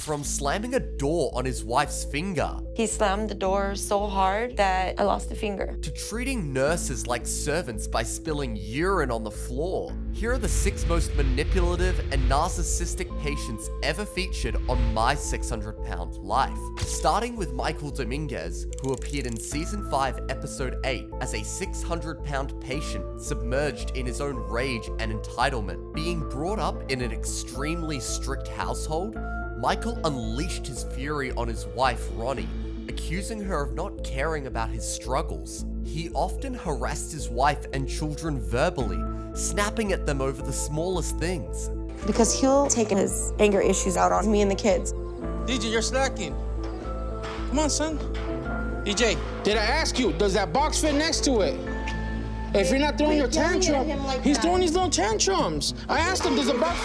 from slamming a door on his wife's finger, He slammed the door so hard that I lost a finger. to treating nurses like servants by spilling urine on the floor. Here are the 6 most manipulative and narcissistic patients ever featured on My 600 Pound Life. Starting with Michael Dominguez, who appeared in Season 5, Episode 8 as a 600-pound patient submerged in his own rage and entitlement. Being brought up in an extremely strict household, Michael unleashed his fury on his wife, Ronnie, accusing her of not caring about his struggles. He often harassed his wife and children verbally, snapping at them over the smallest things. Because he'll take his anger issues out on me and the kids. DJ, you're slacking. Come on, son. DJ. Did I ask you, does that box fit next to it? If you're not throwing your tantrum, he's throwing these little tantrums. I asked him, does the box...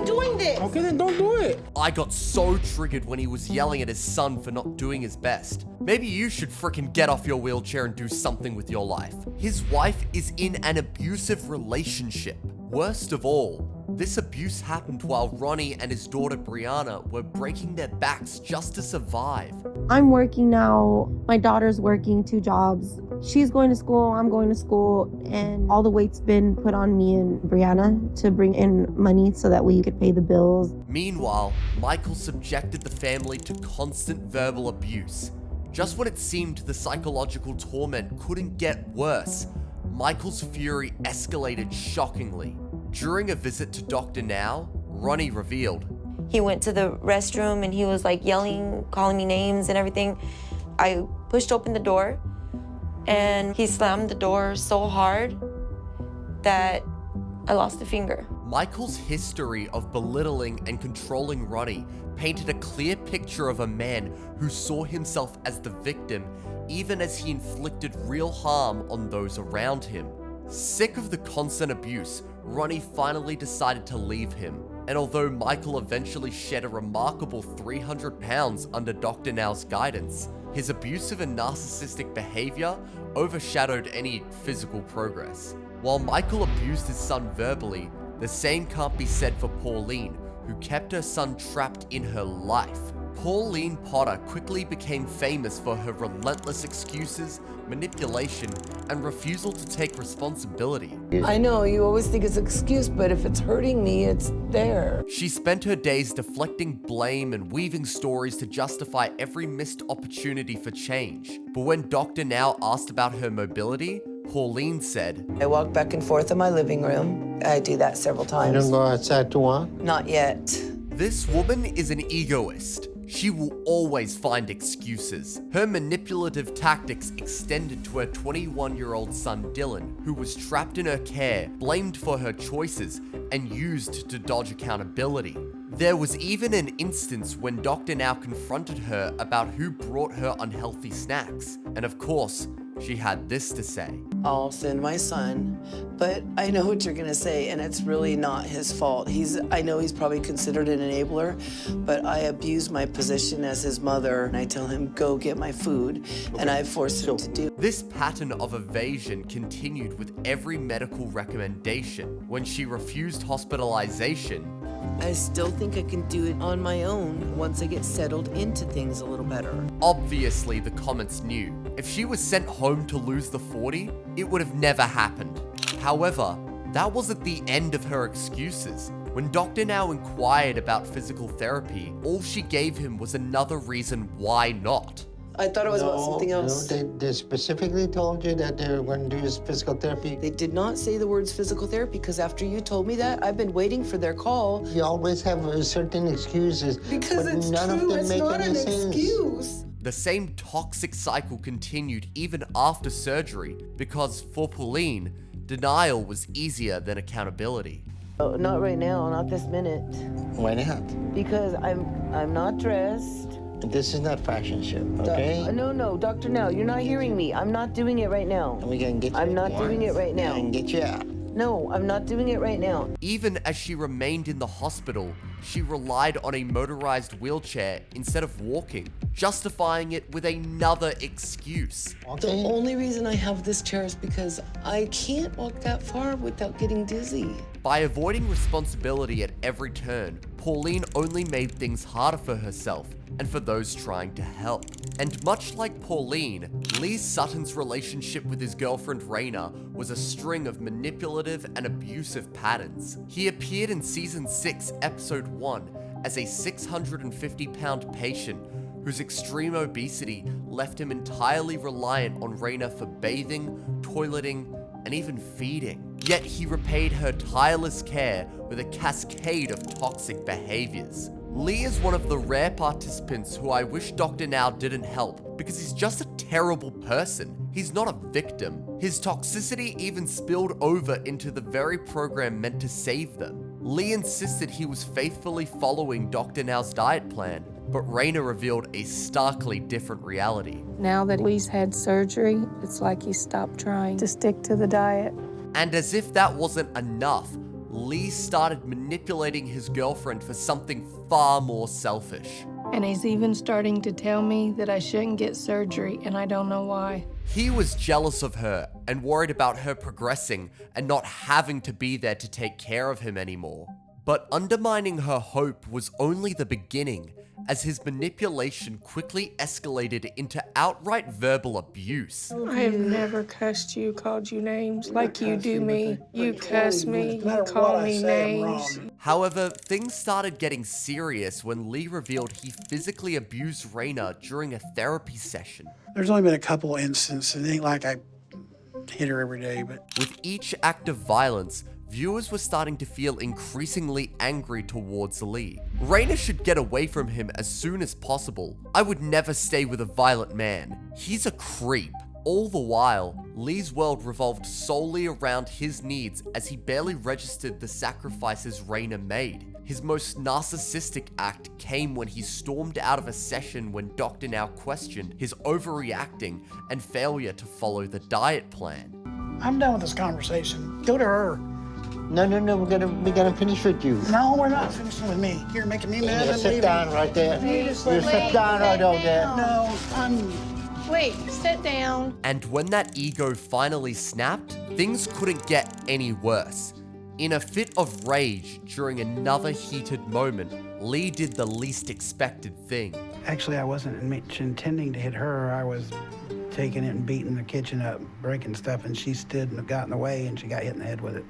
Doing this. Okay, then don't do it. I got so triggered when he was yelling at his son for not doing his best. Maybe you should frickin' get off your wheelchair and do something with your life. His wife is in an abusive relationship. Worst of all, this abuse happened while Ronnie and his daughter Brianna were breaking their backs just to survive. I'm working now. My daughter's working 2 jobs. She's going to school, I'm going to school, and all the weight's been put on me and Brianna to bring in money so that we could pay the bills. Meanwhile, Michael subjected the family to constant verbal abuse. Just when it seemed the psychological torment couldn't get worse, Michael's fury escalated shockingly. During a visit to Dr. Now, Ronnie revealed, He went to the restroom and he was like yelling, calling me names and everything. I pushed open the door and he slammed the door so hard that I lost a finger. Michael's history of belittling and controlling Ronnie painted a clear picture of a man who saw himself as the victim even as he inflicted real harm on those around him. Sick of the constant abuse, Ronnie finally decided to leave him. And although Michael eventually shed a remarkable 300 pounds under Dr. Now's guidance, his abusive and narcissistic behavior overshadowed any physical progress. While Michael abused his son verbally, the same can't be said for Pauline, who kept her son trapped in her life. Pauline Potter quickly became famous for her relentless excuses, manipulation, and refusal to take responsibility. I know, you always think it's an excuse, but if it's hurting me, it's there. She spent her days deflecting blame and weaving stories to justify every missed opportunity for change. But when Dr. Now asked about her mobility, Pauline said, I walk back and forth in my living room. I do that several times. You don't go outside to walk? Not yet. This woman is an egoist. She will always find excuses. Her manipulative tactics extended to her 21-year-old son Dylan, who was trapped in her care, blamed for her choices, and used to dodge accountability. There was even an instance when Dr. Now confronted her about who brought her unhealthy snacks. And of course, she had this to say. I'll send my son, but I know what you're gonna say, and it's really not his fault. I know he's probably considered an enabler, but I abuse my position as his mother, and I tell him, go get my food, and I force him to do. This pattern of evasion continued with every medical recommendation. When she refused hospitalization, I still think I can do it on my own once I get settled into things a little better. obviously the comments knew. If she was sent home to lose the 40, it would have never happened. However, that wasn't the end of her excuses. When Dr. Now inquired about physical therapy, all she gave him was another reason why not. I thought it was about something else. No, they specifically told you that they were going to do physical therapy. They did not say the words physical therapy, because after you told me that, I've been waiting for their call. You always have certain excuses. Because but it's none true, of them it's make not any an sense. excuse. The same toxic cycle continued even after surgery, because for Pauline, denial was easier than accountability. Oh, not right now, not this minute. Why not? Because I'm not dressed. This is not fashion show, okay? No, Dr. Now, you're not hearing me. I'm not doing it right now. And we can get you I'm not doing it right now. And get you out. No, I'm not doing it right now. Even as she remained in the hospital, she relied on a motorized wheelchair instead of walking, justifying it with another excuse. The only reason I have this chair is because I can't walk that far without getting dizzy. By avoiding responsibility at every turn, Pauline only made things harder for herself and for those trying to help. And much like Pauline, Lee Sutton's relationship with his girlfriend Raina was a string of manipulative and abusive patterns. He appeared in season 6, episode 1 as a 650-pound patient whose extreme obesity left him entirely reliant on Raina for bathing, toileting, and even feeding. Yet he repaid her tireless care with a cascade of toxic behaviors. Lee is one of the rare participants who I wish Dr. Now didn't help because he's just a terrible person. He's not a victim. His toxicity even spilled over into the very program meant to save them. Lee insisted he was faithfully following Dr. Now's diet plan, but Raina revealed a starkly different reality. Now that Lee's had surgery, it's like he stopped trying to stick to the diet. And as if that wasn't enough, Lee started manipulating his girlfriend for something far more selfish. And he's even starting to tell me that I shouldn't get surgery, and I don't know why. He was jealous of her and worried about her progressing and not having to be there to take care of him anymore. But undermining her hope was only the beginning, as his manipulation quickly escalated into outright verbal abuse. I have never cussed you, called you names like you do me. You cuss me, you call me names. However, things started getting serious when Lee revealed he physically abused Raina during a therapy session. There's only been a couple instances. It ain't like I hit her every day, but... With each act of violence, viewers were starting to feel increasingly angry towards Lee. Raina should get away from him as soon as possible. I would never stay with a violent man. He's a creep. All the while, Lee's world revolved solely around his needs as he barely registered the sacrifices Raina made. His most narcissistic act came when he stormed out of a session when Dr. Now questioned his overreacting and failure to follow the diet plan. I'm done with this conversation. Go to her. No, we're gonna finish with you. No, we're not finishing with me. You're making me mad. You sit down right there. You sit down right over there. No, Wait, sit down. And when that ego finally snapped, things couldn't get any worse. In a fit of rage during another heated moment, Lee did the least expected thing. Actually, I wasn't intending to hit her. I was taking it and beating the kitchen up, breaking stuff, and she stood and got in the way, and she got hit in the head with it.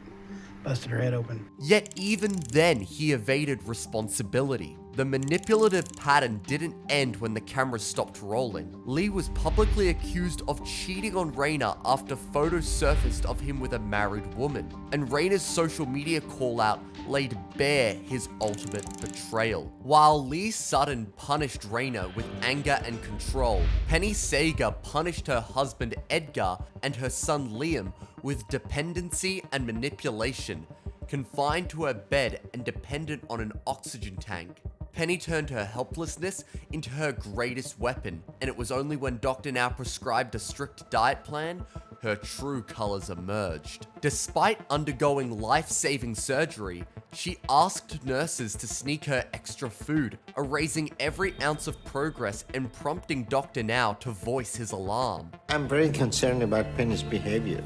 Busted her head open. Yet even then, he evaded responsibility. The manipulative pattern didn't end when the cameras stopped rolling. Lee was publicly accused of cheating on Raina after photos surfaced of him with a married woman. And Raina's social media call-out laid bare his ultimate betrayal. While Lee Sutton punished Raina with anger and control, Penny Sager punished her husband Edgar and her son Liam with dependency and manipulation, confined to her bed and dependent on an oxygen tank. Penny turned her helplessness into her greatest weapon, and it was only when Dr. Now prescribed a strict diet plan, her true colors emerged. Despite undergoing life-saving surgery, she asked nurses to sneak her extra food, erasing every ounce of progress and prompting Dr. Now to voice his alarm. I'm very concerned about Penny's behavior.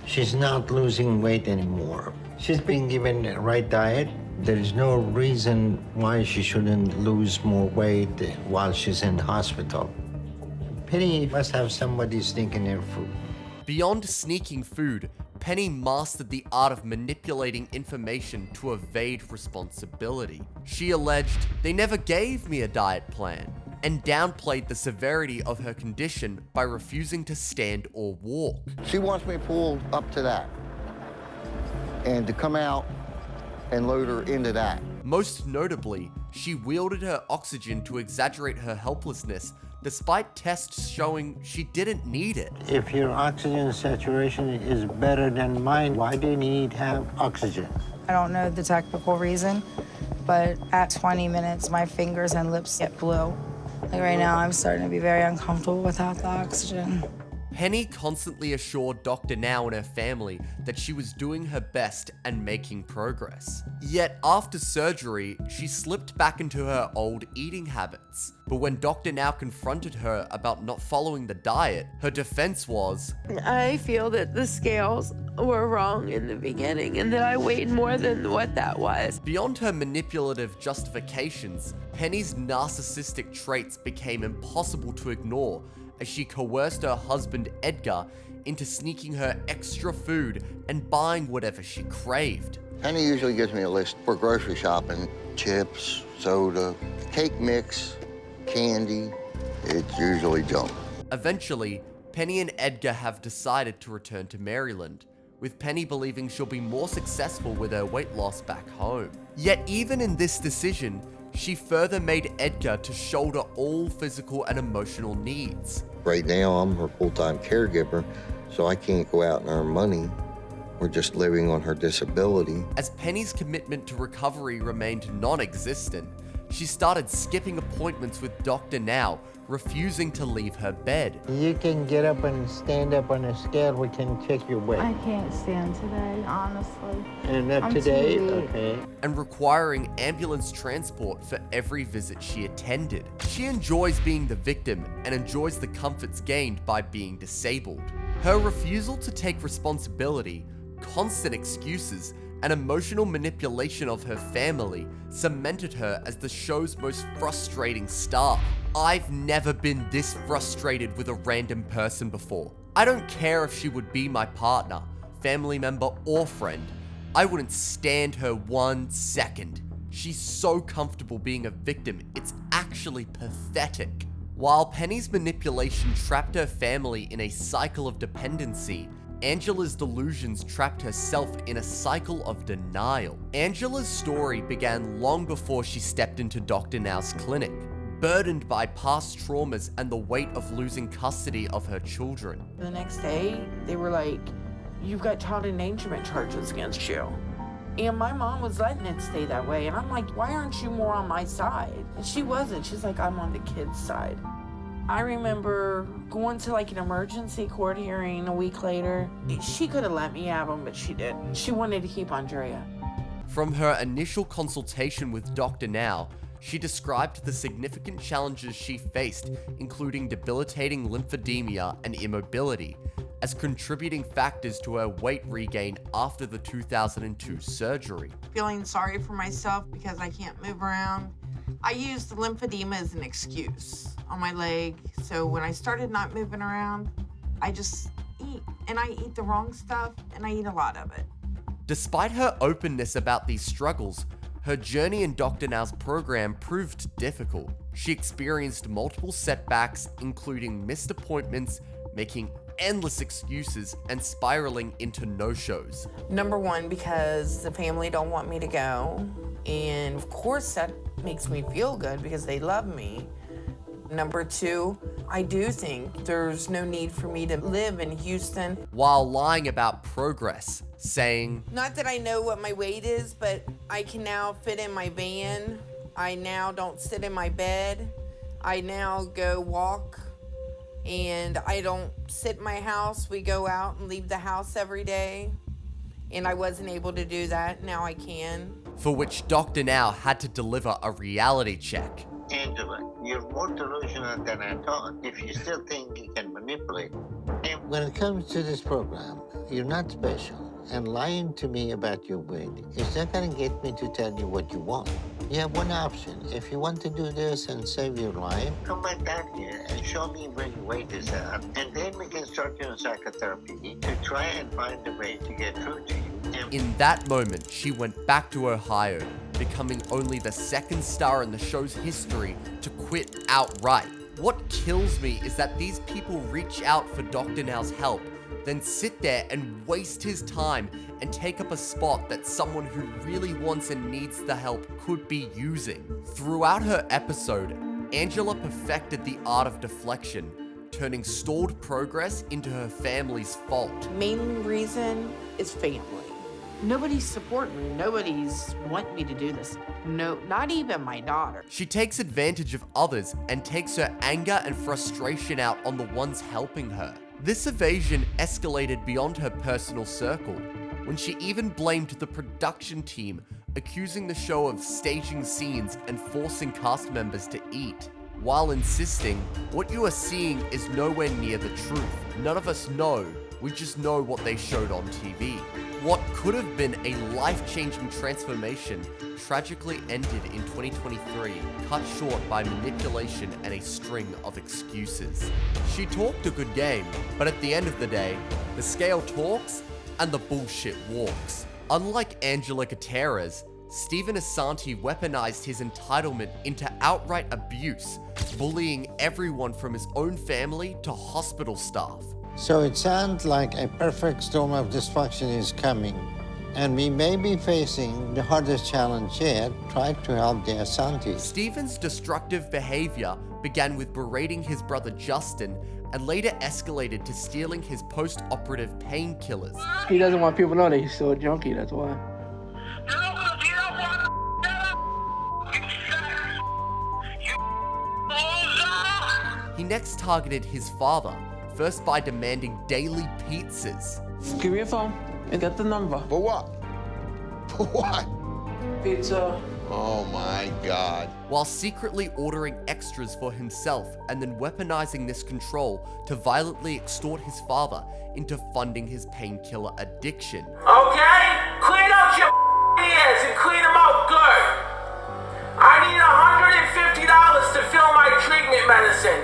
She's not losing weight anymore. She's being given the right diet. There's no reason why she shouldn't lose more weight while she's in the hospital. Penny must have somebody sneaking her food. Beyond sneaking food, Penny mastered the art of manipulating information to evade responsibility. She alleged, "They never gave me a diet plan," and downplayed the severity of her condition by refusing to stand or walk. She wants me pulled up to that and to come out and load her into that. Most notably, she wielded her oxygen to exaggerate her helplessness, despite tests showing she didn't need it. If your oxygen saturation is better than mine, why do you need to have oxygen? I don't know the technical reason, but at 20 minutes, my fingers and lips get blue. Like right now, I'm starting to be very uncomfortable without the oxygen. Penny constantly assured Dr. Now and her family that she was doing her best and making progress. Yet after surgery, she slipped back into her old eating habits. But when Dr. Now confronted her about not following the diet, her defense was, I feel that the scales were wrong in the beginning and that I weighed more than what that was. Beyond her manipulative justifications, Penny's narcissistic traits became impossible to ignore as she coerced her husband Edgar into sneaking her extra food and buying whatever she craved. Penny usually gives me a list for grocery shopping: chips, soda, cake mix, candy. It's usually junk. Eventually, Penny and Edgar have decided to return to Maryland, with Penny believing she'll be more successful with her weight loss back home. Yet even in this decision, she further made Edgar to shoulder all physical and emotional needs. Right now, I'm her full-time caregiver, so I can't go out and earn money. We're just living on her disability. As Penny's commitment to recovery remained non-existent, she started skipping appointments with Dr. Now, refusing to leave her bed. You can get up and stand up on a scale. We can check your weight. I can't stand today, honestly. And not I'm today? too weak. Okay. And requiring ambulance transport for every visit she attended. She enjoys being the victim and enjoys the comforts gained by being disabled. Her refusal to take responsibility, constant excuses, and emotional manipulation of her family cemented her as the show's most frustrating star. I've never been this frustrated with a random person before. I don't care if she would be my partner, family member, or friend. I wouldn't stand her 1 second. She's so comfortable being a victim, it's actually pathetic. While Penny's manipulation trapped her family in a cycle of dependency, Angela's delusions trapped herself in a cycle of denial. Angela's story began long before she stepped into Dr. Now's clinic, burdened by past traumas and the weight of losing custody of her children. The next day, they were like, "You've got child endangerment charges against you." And my mom was letting it stay that way. And I'm like, "Why aren't you more on my side?" And she wasn't. She's like, "I'm on the kid's side." I remember going to like an emergency court hearing a week later. She could have let me have him, but she didn't. She wanted to keep Andrea. From her initial consultation with Dr. Now, she described the significant challenges she faced, including debilitating lymphedema and immobility, as contributing factors to her weight regain after the 2002 surgery. Feeling sorry for myself because I can't move around. I used the lymphedema as an excuse on my leg. So when I started not moving around, I just eat. And I eat the wrong stuff, and I eat a lot of it. Despite her openness about these struggles, her journey in Dr. Now's program proved difficult. She experienced multiple setbacks, including missed appointments, making endless excuses, and spiraling into no-shows. Number one, because the family don't want me to go. And of course that makes me feel good because they love me. Number two, I do think there's no need for me to live in Houston. While lying about progress, saying, "Not that I know what my weight is, but I can now fit in my van. I now don't sit in my bed. I now go walk, and I don't sit in my house. We go out and leave the house every day. And I wasn't able to do that. Now I can." For which Dr. Now had to deliver a reality check. Angela, you're more delusional than I thought if you still think you can manipulate. And when it comes to this program, you're not special. And lying to me about your weight is not going to get me to tell you what you want. You have one option. If you want to do this and save your life, come back down here and show me where your weight is at. And then we can start doing psychotherapy to try and find a way to get through to you. In that moment, she went back to Ohio, becoming only the second star in the show's history to quit outright. What kills me is that these people reach out for Dr. Now's help, then sit there and waste his time and take up a spot that someone who really wants and needs the help could be using. Throughout her episode, Angela perfected the art of deflection, turning stalled progress into her family's fault. Main reason is family. Nobody's supporting me. Nobody's wanting me to do this. No, not even my daughter. She takes advantage of others and takes her anger and frustration out on the ones helping her. This evasion escalated beyond her personal circle, when she even blamed the production team, accusing the show of staging scenes and forcing cast members to eat, while insisting, "What you are seeing is nowhere near the truth. None of us know, we just know what they showed on TV." What could have been a life-changing transformation tragically ended in 2023, cut short by manipulation and a string of excuses. She talked a good game, but at the end of the day, the scale talks and the bullshit walks. Unlike Angela Gutierrez, Stephen Assanti weaponized his entitlement into outright abuse, bullying everyone from his own family to hospital staff. So it sounds like a perfect storm of dysfunction is coming, and we may be facing the hardest challenge yet, try to help the Assantis. Stephen's destructive behavior began with berating his brother Justin and later escalated to stealing his post-operative painkillers. He doesn't want people to know that he's still a junkie, that's why. He next targeted his father, first by demanding daily pizzas. Give me your phone and get the number. For what? For what? Pizza. Oh my God. While secretly ordering extras for himself and then weaponizing this control to violently extort his father into funding his painkiller addiction. Okay? Clean out your ears and clean them out good. I need $150 to fill my treatment medicine.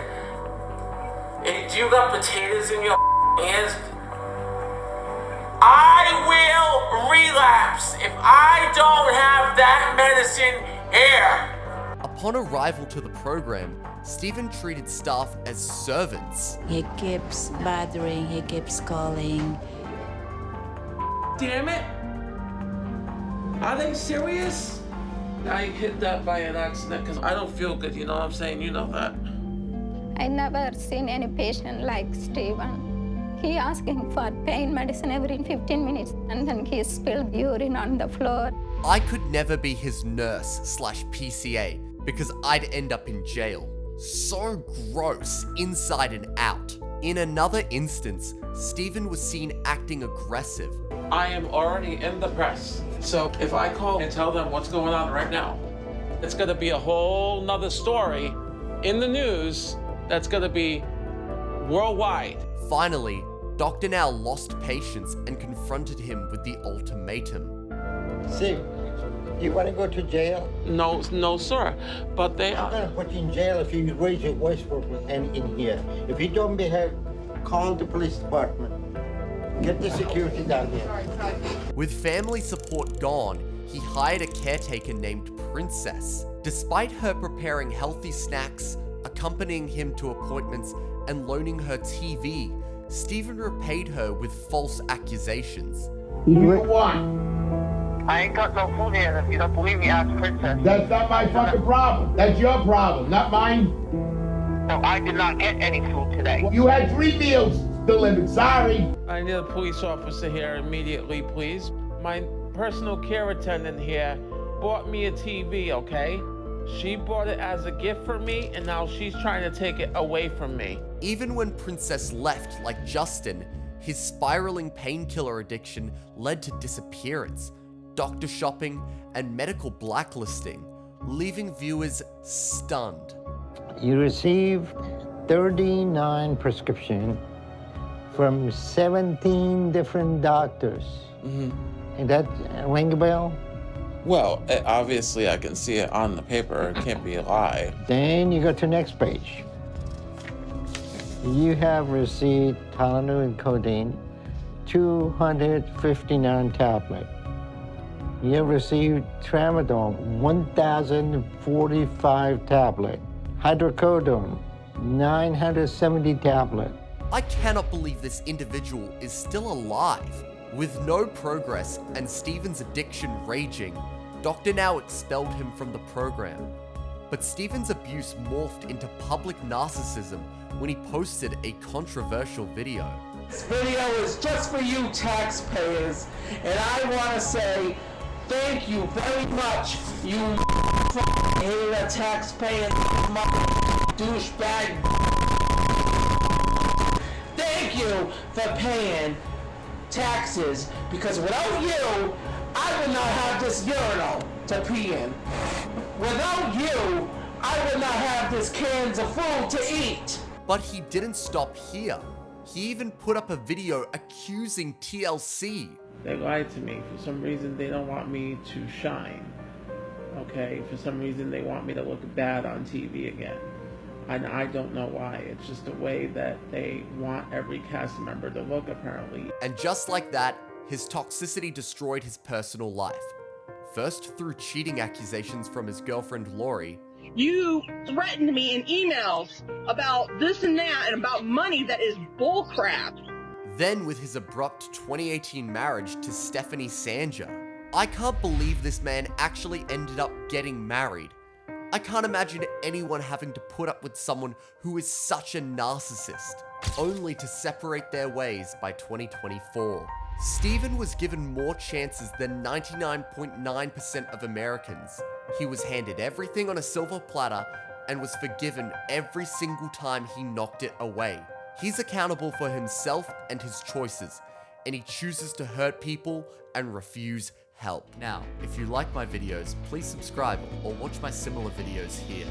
Hey, do you got potatoes in your ears? I will relapse if I don't have that medicine here. Upon arrival to the program, Stephen treated staff as servants. He keeps bothering, he keeps calling. Damn it! Are they serious? I hit that by an accident because I don't feel good, you know what I'm saying? You know that. I never seen any patient like Stephen. He asking for pain medicine every 15 minutes and then he spilled urine on the floor. I could never be his nurse/PCA because I'd end up in jail. So gross, inside and out. In another instance, Stephen was seen acting aggressive. I am already in the press. So if I call and tell them what's going on right now, it's gonna be a whole nother story in the news that's gonna be worldwide. Finally, Dr. Now lost patience and confronted him with the ultimatum. See, you want to go to jail? No, sir. But they I'm gonna put you in jail if you raise your voice for me and in here. If you don't behave, call the police department. Get the security down here. With family support gone, he hired a caretaker named Princess. Despite her preparing healthy snacks, accompanying him to appointments, and loaning her TV, Stephen repaid her with false accusations. Who you want? I ain't got no food here. If you don't believe me, ask Princess. That's not my fucking problem. That's your problem, not mine. No, I did not get any food today. You had 3 meals delivered, sorry. I need a police officer here immediately, please. My personal care attendant here bought me a TV, okay? She bought it as a gift for me, and now she's trying to take it away from me. Even when Princess left, like Justin, his spiraling painkiller addiction led to disappearance, doctor shopping, and medical blacklisting, leaving viewers stunned. You received 39 prescriptions from 17 different doctors. And that ring a bell? Well, obviously I can see it on the paper. It can't be a lie. Then you go to the next page. You have received Tylenol and codeine, 259 tablets. You have received Tramadol, 1,045 tablets. Hydrocodone, 970 tablets. I cannot believe this individual is still alive. With no progress and Stephen's addiction raging, Dr. Now expelled him from the program. But Stephen's abuse morphed into public narcissism when he posted a controversial video. This video is just for you taxpayers, and I want to say thank you very much, you hater taxpayer douchebag. Thank you for paying taxes, because without you, I would not have this urinal to pee in. Without you, I would not have this cans of food to eat. But he didn't stop here. He even put up a video accusing TLC. They lied to me. For some reason, they don't want me to shine. Okay, for some reason, they want me to look bad on TV again. And I don't know why. It's just the way that they want every cast member to look, apparently. And just like that, his toxicity destroyed his personal life. First through cheating accusations from his girlfriend Lori. You threatened me in emails about this and that and about money that is bullcrap. Then with his abrupt 2018 marriage to Stephanie Sanja. I can't believe this man actually ended up getting married. I can't imagine anyone having to put up with someone who is such a narcissist, only to separate their ways by 2024. Stephen was given more chances than 99.9% of Americans. He was handed everything on a silver platter and was forgiven every single time he knocked it away. He's accountable for himself and his choices, and he chooses to hurt people and refuse help. Now, if you like my videos, please subscribe or watch my similar videos here.